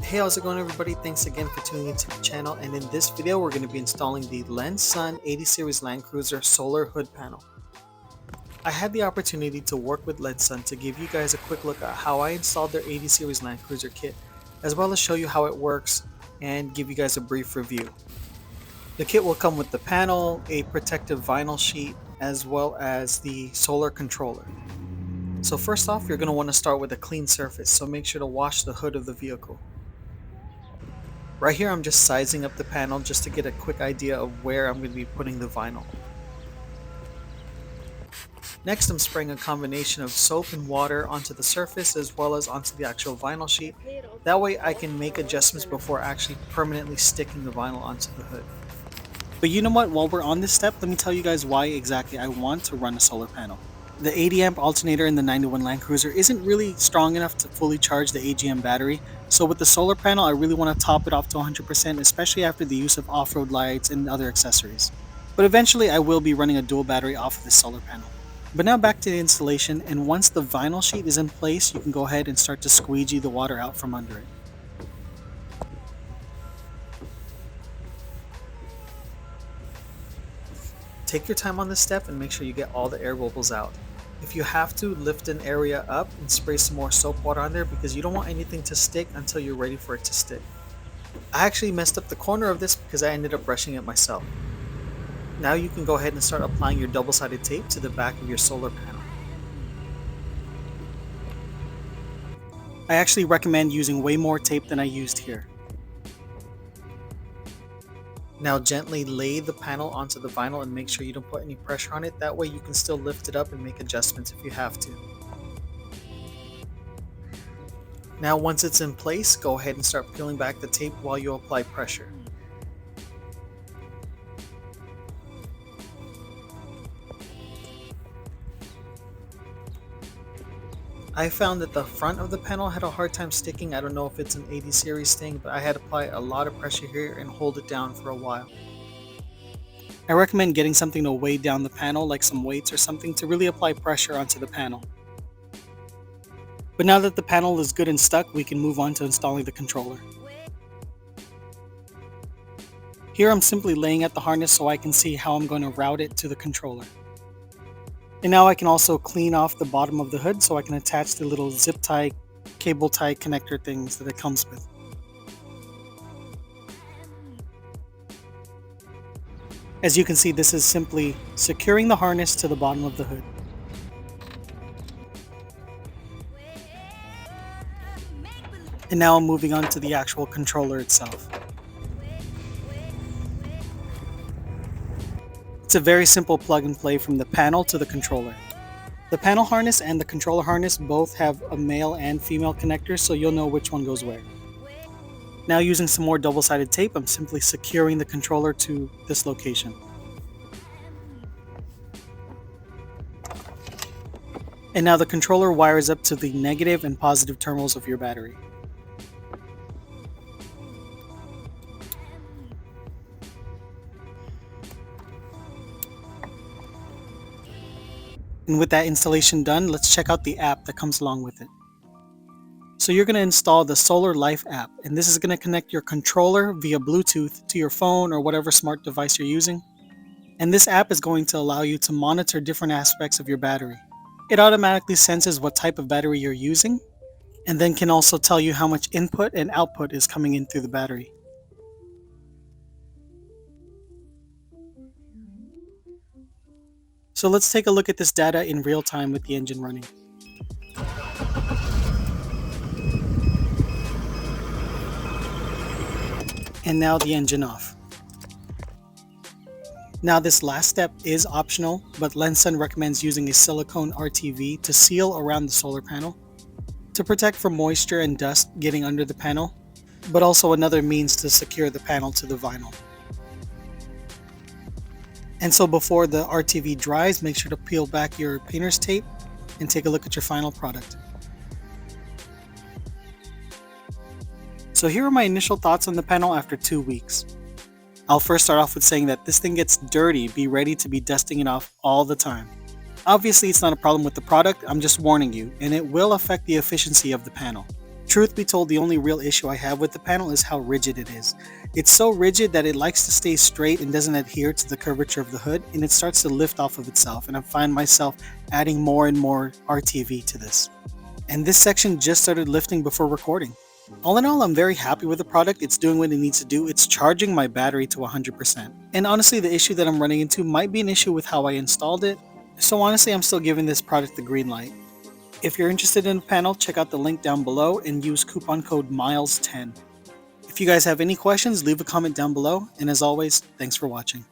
Hey, how's it going everybody? Thanks again for tuning into the channel, and in this video we're going to be installing the Lensun 80 series Land Cruiser solar hood panel. I had the opportunity to work with Lensun to give you guys a quick look at how I installed their 80 series Land Cruiser kit, as well as show you how it works and give you guys a brief review. The kit will come with the panel, a protective vinyl sheet, as well as the solar controller. So first off, you're going to want to start with a clean surface, so make sure to wash the hood of the vehicle. Right here I'm just sizing up the panel just to get a quick idea of where I'm going to be putting the vinyl. Next I'm spraying a combination of soap and water onto the surface as well as onto the actual vinyl sheet. That way I can make adjustments before actually permanently sticking the vinyl onto the hood. But you know what, while we're on this step, let me tell you guys why exactly I want to run a solar panel. The 80 amp alternator in the 91 Land Cruiser isn't really strong enough to fully charge the AGM battery, so with the solar panel I really want to top it off to 100%, especially after the use of off-road lights and other accessories. But eventually I will be running a dual battery off of this solar panel. But now back to the installation, and once the vinyl sheet is in place, you can go ahead and start to squeegee the water out from under it. Take your time on this step and make sure you get all the air bubbles out. If you have to, lift an area up and spray some more soap water on there because you don't want anything to stick until you're ready for it to stick. I actually messed up the corner of this because I ended up brushing it myself. Now you can go ahead and start applying your double-sided tape to the back of your solar panel. I actually recommend using way more tape than I used here. Now gently lay the panel onto the vinyl and make sure you don't put any pressure on it. That way you can still lift it up and make adjustments if you have to. Now once it's in place, go ahead and start peeling back the tape while you apply pressure. I found that the front of the panel had a hard time sticking. I don't know if it's an 80 series thing, but I had to apply a lot of pressure here and hold it down for a while. I recommend getting something to weigh down the panel, like some weights or something, to really apply pressure onto the panel. But now that the panel is good and stuck, we can move on to installing the controller. Here I'm simply laying out the harness so I can see how I'm going to route it to the controller. And now I can also clean off the bottom of the hood so I can attach the little zip tie, cable tie connector things that it comes with. As you can see, this is simply securing the harness to the bottom of the hood. And now I'm moving on to the actual controller itself. It's a very simple plug and play from the panel to the controller. The panel harness and the controller harness both have a male and female connector, so you'll know which one goes where. Now using some more double-sided tape, I'm simply securing the controller to this location. And now the controller wires up to the negative and positive terminals of your battery. And with that installation done, let's check out the app that comes along with it. So you're going to install the Solar Life app, and this is going to connect your controller via Bluetooth to your phone or whatever smart device you're using. And this app is going to allow you to monitor different aspects of your battery. It automatically senses what type of battery you're using, and then can also tell you how much input and output is coming in through the battery. So let's take a look at this data in real time with the engine running. And now the engine off. Now this last step is optional, but Lensun recommends using a Silicone RTV to seal around the solar panel to protect from moisture and dust getting under the panel, but also another means to secure the panel to the vinyl. And so before the RTV dries, make sure to peel back your painter's tape and take a look at your final product. So here are my initial thoughts on the panel after 2 weeks. I'll first start off with saying that this thing gets dirty. Be ready to be dusting it off all the time. Obviously it's not a problem with the product, I'm just warning you, and it will affect the efficiency of the panel. Truth be told, the only real issue I have with the panel is how rigid it is. It's so rigid that it likes to stay straight and doesn't adhere to the curvature of the hood, and it starts to lift off of itself, and I find myself adding more and more RTV to this. And this section just started lifting before recording. All in all, I'm very happy with the product. It's doing what it needs to do. It's charging my battery to 100%. And honestly, the issue that I'm running into might be an issue with how I installed it. So honestly, I'm still giving this product the green light. If you're interested in the panel, check out the link down below and use coupon code MILES10. If you guys have any questions, leave a comment down below. And as always, thanks for watching.